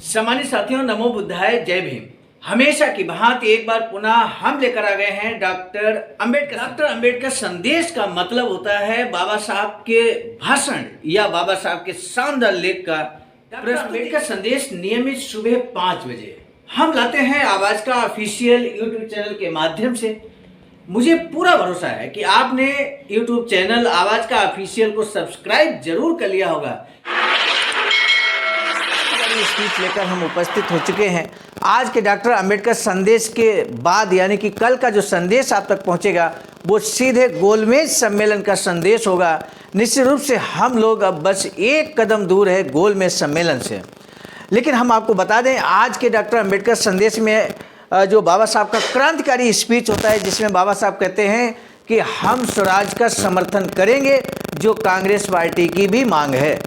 सम्मानित साथियों, नमो बुद्धाय, जय भीम। हमेशा की भांति एक बार पुनः हम लेकर आ गए हैं डॉक्टर अंबेडकर संदेश का मतलब होता है बाबा साहब के भाषण या बाबा साहब के शानदार लेख का। डॉक्टर अंबेडकर संदेश नियमित सुबह 5 बजे हम लाते हैं आवाज का ऑफिशियल यूट्यूब चैनल के माध्यम से। मुझे पूरा भरोसा है कि आपने यूट्यूब चैनल आवाज का ऑफिशियल को सब्सक्राइब जरूर कर लिया होगा। स्पीच लेकर हम उपस्थित हो चुके हैं। आज के डॉक्टर अंबेडकर संदेश के बाद यानी कि कल का जो संदेश आप तक पहुंचेगा वो सीधे गोलमेज सम्मेलन का संदेश होगा। निश्चित रूप से हम लोग अब बस एक कदम दूर है गोलमेज सम्मेलन से। लेकिन हम आपको बता दें, आज के डॉक्टर अंबेडकर संदेश में जो बाबा साहब का क्रांतिकारी स्पीच होता है, जिसमें बाबा साहब कहते हैं कि हम स्वराज का समर्थन करेंगे जो कांग्रेस पार्टी की भी मांग है।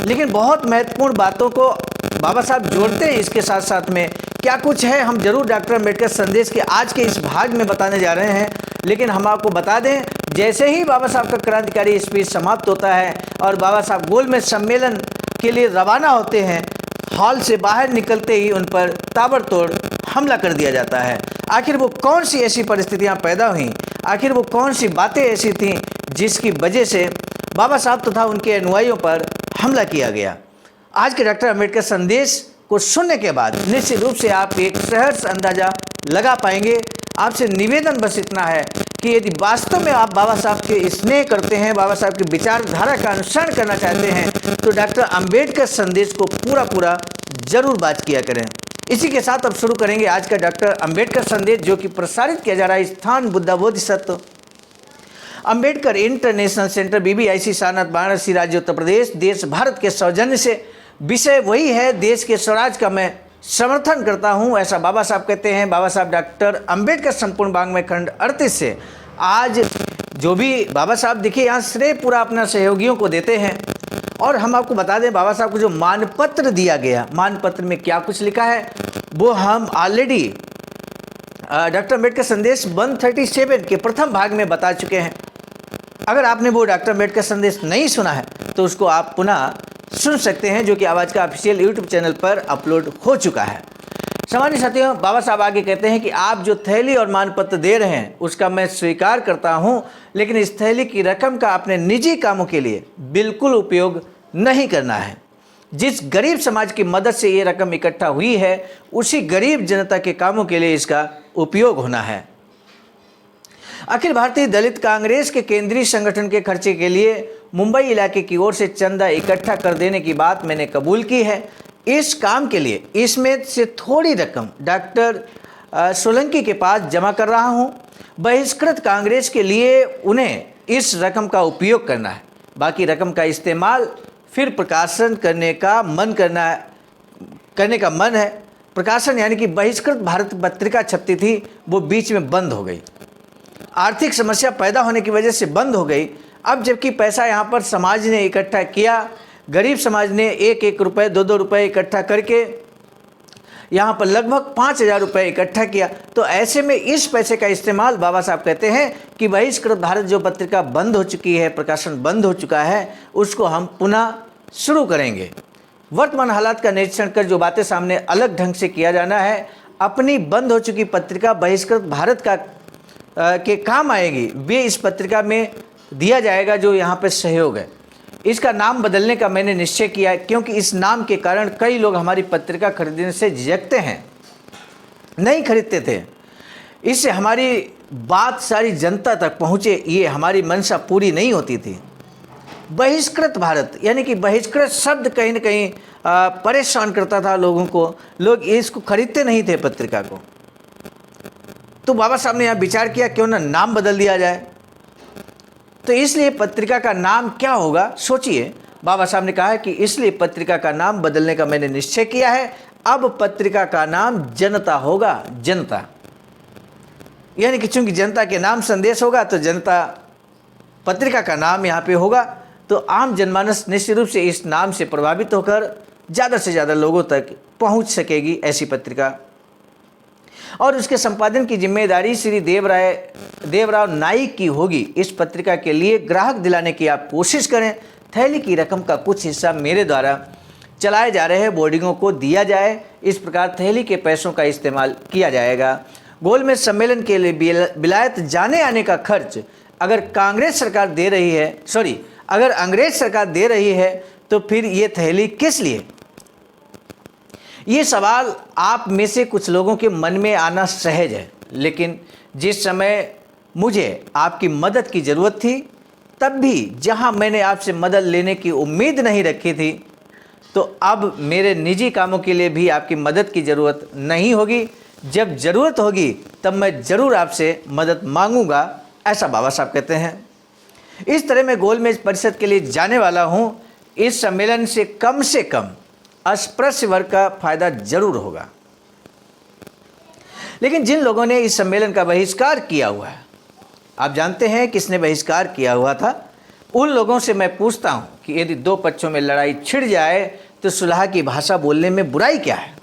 लेकिन बहुत महत्वपूर्ण बातों को बाबा साहब जोड़ते हैं इसके साथ साथ में। क्या कुछ है हम जरूर डॉक्टर अंबेडकर संदेश के आज के इस भाग में बताने जा रहे हैं। लेकिन हम आपको बता दें, जैसे ही बाबा साहब का क्रांतिकारी स्पीच समाप्त होता है और बाबा साहब गोलमेज सम्मेलन के लिए रवाना होते हैं, हॉल से बाहर निकलते ही उन पर ताबड़तोड़ हमला कर दिया जाता है। आखिर वो कौन सी ऐसी परिस्थितियां पैदा हुई, आखिर वो कौन सी बातें ऐसी थीं जिसकी वजह से बाबा साहब तथा उनके अनुयायियों पर हमला किया गया। आज के डॉक्टर अंबेडकर संदेश को सुनने के बाद निश्चित रूप से आप एक सहर्ष अंदाजा लगा पाएंगे। आपसे निवेदन बस इतना है कि यदि वास्तव में आप बाबा साहब के स्नेह करते हैं, बाबा साहब की विचारधारा का अनुसरण करना चाहते हैं, तो डॉक्टर अंबेडकर संदेश को पूरा जरूर बात किया करें। इसी के साथ अब शुरू करेंगे आज का डॉक्टर अंबेडकर संदेश, जो कि प्रसारित किया जा रहा है स्थान Buddha Bodhisattva Ambedkar international centre BBIC Sarnath Varanasi राज्य उत्तर प्रदेश देश भारत के सौजन्य से। विषय वही है, देश के स्वराज का मैं समर्थन करता हूं, ऐसा बाबा साहब कहते हैं। बाबा साहब डॉक्टर अंबेडकर संपूर्ण वाङ्मय खंड 38 से। आज जो भी बाबा साहब देखिए यहाँ श्रेय पूरा अपना सहयोगियों को देते हैं। और हम आपको बता दें, बाबा साहब को जो मानपत्र दिया गया, मानपत्र में क्या कुछ लिखा है वो हम ऑलरेडी डॉक्टर अंबेडकर संदेश 137 के प्रथम भाग में बता चुके हैं। अगर आपने वो डॉक्टर अंबेडकर संदेश नहीं सुना है तो उसको आप पुनः सुन सकते हैं, जो कि आवाज़ का ऑफिशियल यूट्यूब चैनल पर अपलोड हो चुका है। सामान्य साथियों, बाबा साहब आगे कहते हैं कि आप जो थैली और मानपत्र दे रहे हैं उसका मैं स्वीकार करता हूं, लेकिन इस थैली की रकम का अपने निजी कामों के लिए बिल्कुल उपयोग नहीं करना है। जिस गरीब समाज की मदद से ये रकम इकट्ठा हुई है उसी गरीब जनता के कामों के लिए इसका उपयोग होना है। अखिल भारतीय दलित कांग्रेस के केंद्रीय संगठन के खर्चे के लिए मुंबई इलाके की ओर से चंदा इकट्ठा कर देने की बात मैंने कबूल की है। इस काम के लिए इसमें से थोड़ी रकम डॉक्टर सोलंकी के पास जमा कर रहा हूं। बहिष्कृत कांग्रेस के लिए उन्हें इस रकम का उपयोग करना है। बाकी रकम का इस्तेमाल फिर प्रकाशन करने का मन है। प्रकाशन यानी कि बहिष्कृत भारत पत्रिका छपती थी, वो बीच में बंद हो गई। आर्थिक समस्या पैदा होने की वजह से बंद हो गई। अब जबकि पैसा यहाँ पर समाज ने इकट्ठा किया, गरीब समाज ने 1-1 रुपये 2-2 रुपये इकट्ठा करके यहाँ पर लगभग 5,000 रुपये इकट्ठा किया। तो ऐसे में इस पैसे का इस्तेमाल बाबा साहब कहते हैं कि बहिष्कृत भारत जो पत्रिका बंद हो चुकी है, प्रकाशन बंद हो चुका है, उसको हम पुनः शुरू करेंगे। वर्तमान हालात का निरीक्षण कर जो बातें सामने अलग ढंग से किया जाना है, अपनी बंद हो चुकी पत्रिका बहिष्कृत भारत का के काम आएगी, वे इस पत्रिका में दिया जाएगा जो यहाँ पे सहयोग है। इसका नाम बदलने का मैंने निश्चय किया है, क्योंकि इस नाम के कारण कई लोग हमारी पत्रिका खरीदने से झिझकते हैं, नहीं खरीदते थे। इससे हमारी बात सारी जनता तक पहुँचे, ये हमारी मंशा पूरी नहीं होती थी। बहिष्कृत भारत यानी कि बहिष्कृत शब्द कहीं ना कहीं परेशान करता था लोगों को, लोग इसको खरीदते नहीं थे पत्रिका को। तो बाबा साहब ने यहाँ विचार किया क्यों ना नाम बदल दिया जाए। तो इसलिए पत्रिका का नाम क्या होगा सोचिए। बाबा साहब ने कहा है कि इसलिए पत्रिका का नाम बदलने का मैंने निश्चय किया है। अब पत्रिका का नाम जनता होगा, जनता। यानी कि चूंकि जनता के नाम संदेश होगा तो जनता पत्रिका का नाम यहाँ पे होगा। तो आम जनमानस निश्चित रूप से इस नाम से प्रभावित होकर ज़्यादा से ज़्यादा लोगों तक पहुँच सकेगी ऐसी पत्रिका। और उसके संपादन की जिम्मेदारी श्री देवराव नाइक की होगी। इस पत्रिका के लिए ग्राहक दिलाने की आप कोशिश करें। थैली की रकम का कुछ हिस्सा मेरे द्वारा चलाए जा रहे बोर्डिंगों को दिया जाए। इस प्रकार थैली के पैसों का इस्तेमाल किया जाएगा। गोलमेज सम्मेलन के लिए विलायत जाने आने का खर्च अगर कांग्रेस सरकार दे रही है, अगर अंग्रेज सरकार दे रही है, तो फिर ये थैली किस लिए? ये सवाल आप में से कुछ लोगों के मन में आना सहज है, लेकिन जिस समय मुझे आपकी मदद की ज़रूरत थी, तब भी जहां मैंने आपसे मदद लेने की उम्मीद नहीं रखी थी, तो अब मेरे निजी कामों के लिए भी आपकी मदद की ज़रूरत नहीं होगी। जब ज़रूरत होगी तब मैं ज़रूर आपसे मदद मांगूंगा, ऐसा बाबा साहब कहते हैं। इस तरह मैं गोलमेज परिषद के लिए जाने वाला हूं। इस सम्मेलन से कम अस्पृश्य वर्ग का फायदा जरूर होगा। लेकिन जिन लोगों ने इस सम्मेलन का बहिष्कार किया हुआ है, आप जानते हैं किसने बहिष्कार किया हुआ था? उन लोगों से मैं पूछता हूं कि यदि दो पक्षों में लड़ाई छिड़ जाए तो सुलह की भाषा बोलने में बुराई क्या है?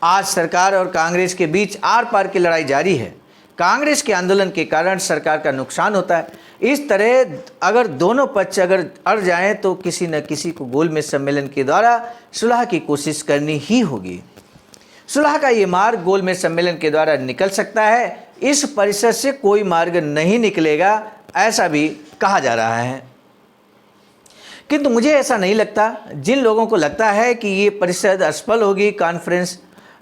आज सरकार और कांग्रेस के बीच आर पार की लड़ाई जारी है। कांग्रेस के आंदोलन के कारण सरकार का नुकसान होता है। इस तरह अगर दोनों पक्ष अड़ जाएं तो किसी न किसी को गोलमेज सम्मेलन के द्वारा सुलह की कोशिश करनी ही होगी। सुलह का ये मार्ग गोलमेज सम्मेलन के द्वारा निकल सकता है। इस परिषद से कोई मार्ग नहीं निकलेगा, ऐसा भी कहा जा रहा है। किंतु मुझे ऐसा नहीं लगता। जिन लोगों को लगता है कि ये परिषद असफल होगी,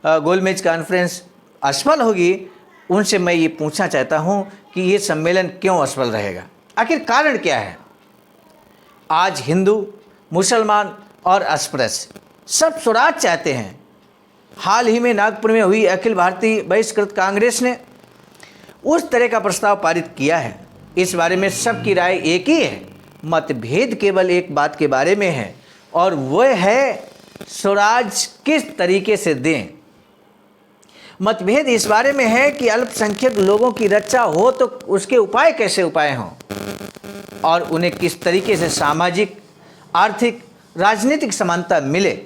गोलमेज कॉन्फ्रेंस असफल होगी, उनसे मैं ये पूछना चाहता हूँ कि ये सम्मेलन क्यों असफल रहेगा? आखिर कारण क्या है? आज हिंदू, मुसलमान और अस्पृश्य सब स्वराज चाहते हैं। हाल ही में नागपुर में हुई अखिल भारतीय बहिष्कृत कांग्रेस ने उस तरह का प्रस्ताव पारित किया है। इस बारे में सबकी राय एक ही है। मतभेद केवल एक बात के बारे में है, और वह है स्वराज किस तरीके से दें। मतभेद इस बारे में है कि अल्पसंख्यक लोगों की रक्षा हो तो उसके उपाय कैसे हों, और उन्हें किस तरीके से सामाजिक, आर्थिक, राजनीतिक समानता मिले।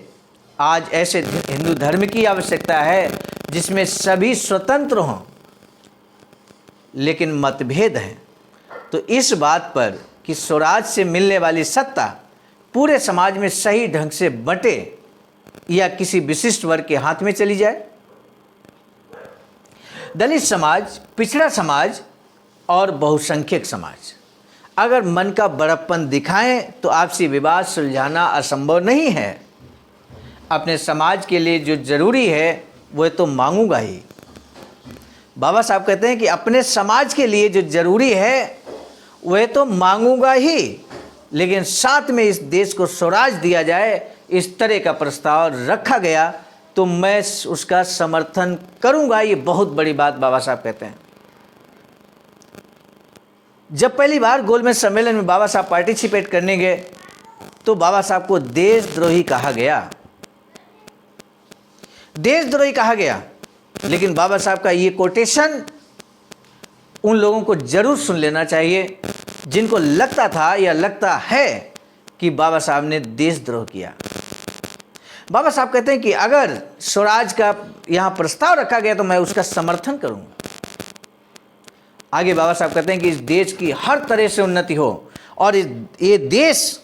आज ऐसे हिंदू धर्म की आवश्यकता है जिसमें सभी स्वतंत्र हों। लेकिन मतभेद है तो इस बात पर कि स्वराज से मिलने वाली सत्ता पूरे समाज में सही ढंग से बंटे या किसी विशिष्ट वर्ग के हाथ में चली जाए। दलित समाज, पिछड़ा समाज और बहुसंख्यक समाज अगर मन का बड़प्पन दिखाएं तो आपसी विवाद सुलझाना असंभव नहीं है। अपने समाज के लिए जो जरूरी है वह तो मांगूंगा ही। बाबा साहब कहते हैं कि अपने समाज के लिए जो जरूरी है वह तो मांगूंगा ही, लेकिन साथ में इस देश को स्वराज दिया जाए, इस तरह का प्रस्ताव रखा गया तो मैं उसका समर्थन करूंगा। ये बहुत बड़ी बात बाबा साहब कहते हैं। जब पहली बार गोलमेज सम्मेलन में बाबा साहब पार्टिसिपेट करने गए तो बाबा साहब को देशद्रोही कहा गया, देशद्रोही कहा गया। लेकिन बाबा साहब का ये कोटेशन उन लोगों को जरूर सुन लेना चाहिए जिनको लगता था या लगता है कि बाबा साहब ने देशद्रोह किया। बाबा साहब कहते हैं कि अगर स्वराज का यहाँ प्रस्ताव रखा गया तो मैं उसका समर्थन करूंगा। आगे बाबा साहब कहते हैं कि इस देश की हर तरह से उन्नति हो और ये देश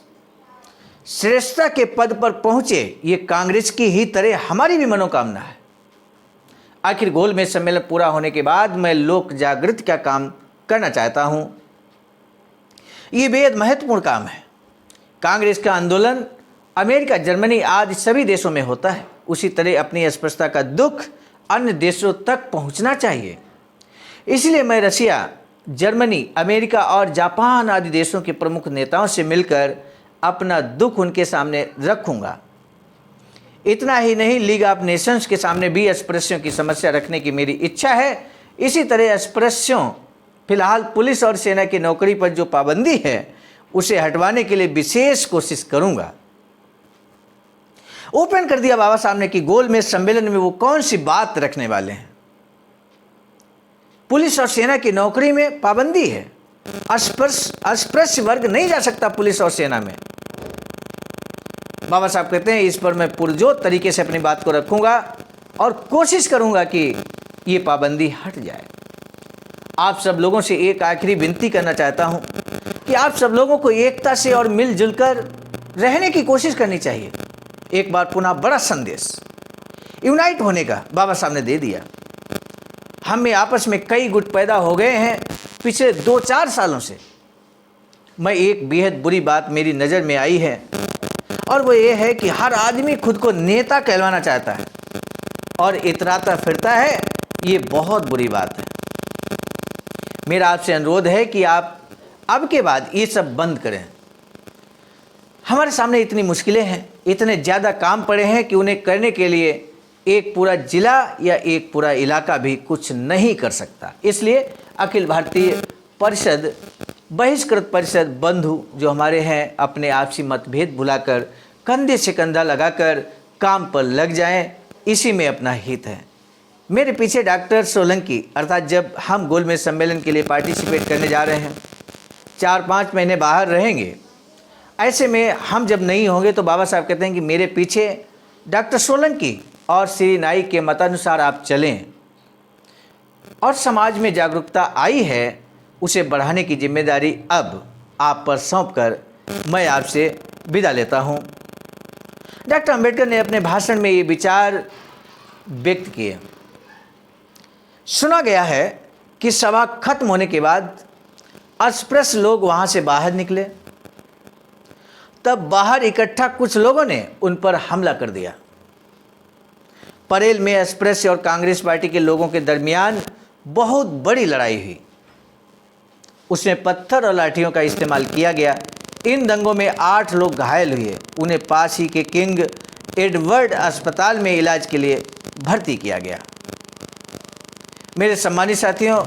श्रेष्ठता के पद पर पहुंचे, ये कांग्रेस की ही तरह हमारी भी मनोकामना है। आखिर गोलमेज सम्मेलन पूरा होने के बाद मैं लोक जागृति का काम करना चाहता हूं। ये बेहद महत्वपूर्ण काम है। कांग्रेस का आंदोलन अमेरिका, जर्मनी आदि सभी देशों में होता है। उसी तरह अपनी अस्पृश्यता का दुख अन्य देशों तक पहुंचना चाहिए। इसलिए मैं रशिया, जर्मनी, अमेरिका और जापान आदि देशों के प्रमुख नेताओं से मिलकर अपना दुख उनके सामने रखूंगा। इतना ही नहीं, लीग ऑफ नेशंस के सामने भी अस्पृश्यों की समस्या रखने की मेरी इच्छा है। इसी तरह अस्पृश्यों, फिलहाल पुलिस और सेना की नौकरी पर जो पाबंदी है उसे हटवाने के लिए विशेष कोशिश करूंगा। ओपन कर दिया बाबा साहब ने कि गोलमेज सम्मेलन में वो कौन सी बात रखने वाले हैं। पुलिस और सेना की नौकरी में पाबंदी है। अस्पृश्य वर्ग नहीं जा सकता पुलिस और सेना में। बाबा साहब कहते हैं इस पर मैं पुरजोर तरीके से अपनी बात को रखूंगा और कोशिश करूंगा कि ये पाबंदी हट जाए। आप सब लोगों से एक आखिरी विनती करना चाहता हूं कि आप सब लोगों को एकता से और मिलजुल कर रहने की कोशिश करनी चाहिए। एक बार पुनः बड़ा संदेश यूनाइट होने का बाबा साहब ने दे दिया। हम में आपस में कई गुट पैदा हो गए हैं पिछले 2-4 सालों से। मैं एक बेहद बुरी बात मेरी नज़र में आई है और वो ये है कि हर आदमी खुद को नेता कहलवाना चाहता है और इतराता फिरता है। ये बहुत बुरी बात है। मेरा आपसे अनुरोध है कि आप अब के बाद ये सब बंद करें। हमारे सामने इतनी मुश्किलें हैं, इतने ज़्यादा काम पड़े हैं कि उन्हें करने के लिए एक पूरा जिला या एक पूरा इलाका भी कुछ नहीं कर सकता। इसलिए अखिल भारतीय परिषद, बहिष्कृत परिषद बंधु जो हमारे हैं, अपने आपसी मतभेद भुलाकर कंधे से कंधा लगाकर काम पर लग जाएं, इसी में अपना हित है। मेरे पीछे डॉक्टर सोलंकी, अर्थात जब हम गोलमेज सम्मेलन के लिए पार्टिसिपेट करने जा रहे हैं, 4-5 महीने बाहर रहेंगे। ऐसे में हम जब नहीं होंगे तो बाबा साहब कहते हैं कि मेरे पीछे डॉक्टर सोलंकी और श्री नाइक के मतानुसार आप चलें और समाज में जागरूकता आई है उसे बढ़ाने की जिम्मेदारी अब आप पर सौंपकर मैं आपसे विदा लेता हूं। डॉक्टर अंबेडकर ने अपने भाषण में ये विचार व्यक्त किए। सुना गया है कि सभा खत्म होने के बाद अस्पृश्य लोग वहां से बाहर निकले, तब बाहर इकट्ठा कुछ लोगों ने उन पर हमला कर दिया। परेल में अस्पृश्य और कांग्रेस पार्टी के लोगों के दरमियान बहुत बड़ी लड़ाई हुई। उसमें पत्थर और लाठियों का इस्तेमाल किया गया। इन दंगों में 8 लोग घायल हुए। उन्हें पास ही के किंग एडवर्ड अस्पताल में इलाज के लिए भर्ती किया गया। मेरे सम्मानित साथियों,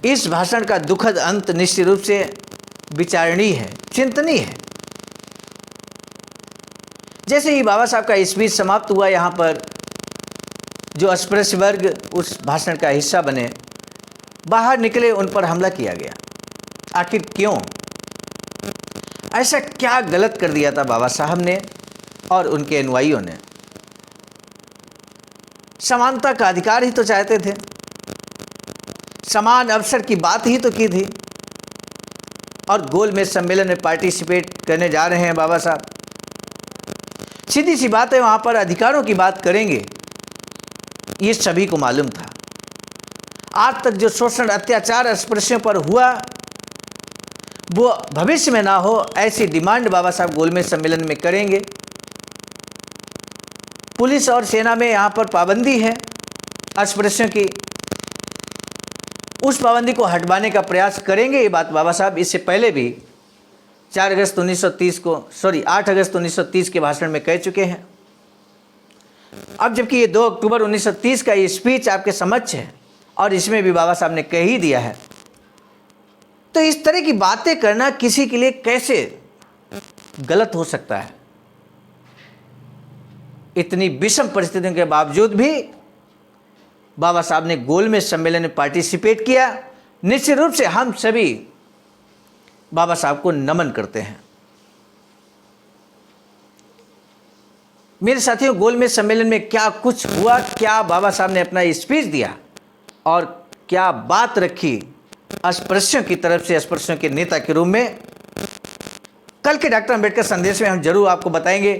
इस भाषण का दुखद अंत निश्चित रूप से विचारणीय है, चिंतनीय है। जैसे ही बाबा साहब का स्पीच समाप्त हुआ, यहाँ पर जो अस्पृश्य वर्ग उस भाषण का हिस्सा बने बाहर निकले, उन पर हमला किया गया। आखिर क्यों? ऐसा क्या गलत कर दिया था बाबा साहब ने और उनके अनुयायियों ने? समानता का अधिकार ही तो चाहते थे, समान अवसर की बात ही तो की थी। और गोलमेज सम्मेलन में पार्टिसिपेट करने जा रहे हैं बाबा साहब। सीधी सी बात है, वहां पर अधिकारों की बात करेंगे, ये सभी को मालूम था। आज तक जो शोषण अत्याचार अस्पृश्यों पर हुआ वो भविष्य में ना हो, ऐसी डिमांड बाबा साहब गोलमेज सम्मेलन में करेंगे। पुलिस और सेना में यहाँ पर पाबंदी है अस्पृश्यों की, उस पाबंदी को हटवाने का प्रयास करेंगे। ये बात बाबा साहब इससे पहले भी 8 अगस्त 1930 के भाषण में कह चुके हैं। अब जबकि ये 2 अक्टूबर 1930 का ये स्पीच आपके समक्ष है और इसमें भी बाबा साहब ने कह ही दिया है, तो इस तरह की बातें करना किसी के लिए कैसे गलत हो सकता है? इतनी विषम परिस्थितियों के बावजूद भी बाबा साहब ने गोलमेज सम्मेलन में पार्टिसिपेट किया। निश्चित रूप से हम सभी बाबा साहब को नमन करते हैं। मेरे साथियों, गोलमेज सम्मेलन में क्या कुछ हुआ, क्या बाबा साहब ने अपना स्पीच दिया और क्या बात रखी अस्पृश्यों की तरफ से, अस्पृश्यों के नेता के रूप में, कल के डॉक्टर अंबेडकर संदेश में हम जरूर आपको बताएंगे।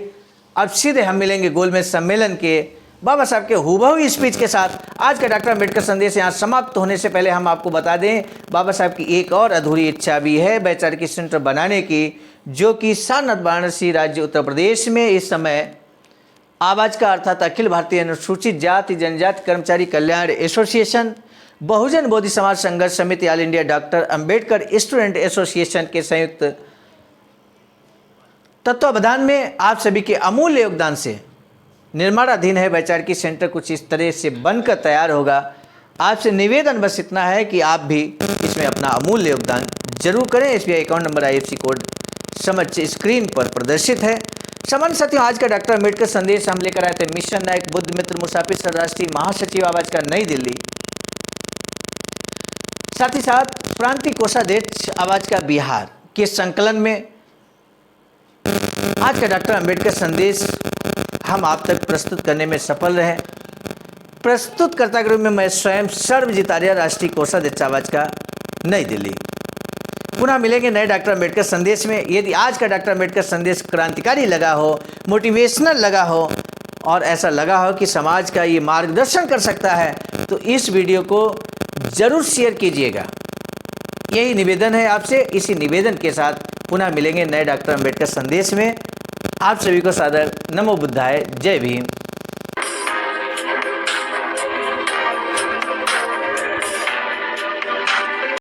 अब सीधे हम मिलेंगे गोलमेज सम्मेलन के बाबा साहब के हूबहू स्पीच के साथ। आज का डॉक्टर अंबेडकर संदेश यहाँ समाप्त होने से पहले हम आपको बता दें, बाबा साहब की एक और अधूरी इच्छा भी है वैचारिक सेंटर बनाने की, जो कि सारनाथ वाराणसी राज्य उत्तर प्रदेश में इस समय आवाज का अर्थात अखिल भारतीय अनुसूचित जाति जनजाति कर्मचारी कल्याण एसोसिएशन, बहुजन बोधि समाज संघर्ष समिति, all India doctor Ambedkar student association के संयुक्त तत्वावधान में आप सभी के अमूल्य योगदान से निर्माणाधीन है वैचारिकी सेंटर। कुछ इस तरह से बनकर तैयार होगा। आपसे निवेदन बस इतना है कि आप भी इसमें अपना अमूल्य योगदान जरूर करें। SBI account number IFSC code समझ स्क्रीन पर प्रदर्शित है। सामान्य साथियों, आज का डॉक्टर अंबेडकर संदेश हम लेकर आए थे मिशन नायक बुद्ध मित्र मुसाफिर सर राष्ट्रीय महासचिव आवाज का नई दिल्ली, साथ ही साथ प्रांतीय कोषाध्यक्ष आवाज का बिहार के संकलन में आज का डॉक्टर अंबेडकर संदेश हम आप तक प्रस्तुत करने में सफल रहे। प्रस्तुतकर्ता के रूप में मैं स्वयं सर्वजित आर्य, राष्ट्रीय कोषाध्यक्ष आवाज का नई दिल्ली। पुनः मिलेंगे नए डॉक्टर अम्बेडकर संदेश में। यदि आज का डॉक्टर अम्बेडकर संदेश क्रांतिकारी लगा हो, मोटिवेशनल लगा हो और ऐसा लगा हो कि समाज का ये मार्गदर्शन कर सकता है, तो इस वीडियो को ज़रूर शेयर कीजिएगा। यही निवेदन है आपसे। इसी निवेदन के साथ पुनः मिलेंगे नए डॉक्टर अम्बेडकर संदेश में। आप सभी को सादर नमो बुद्धाय। जय भीम।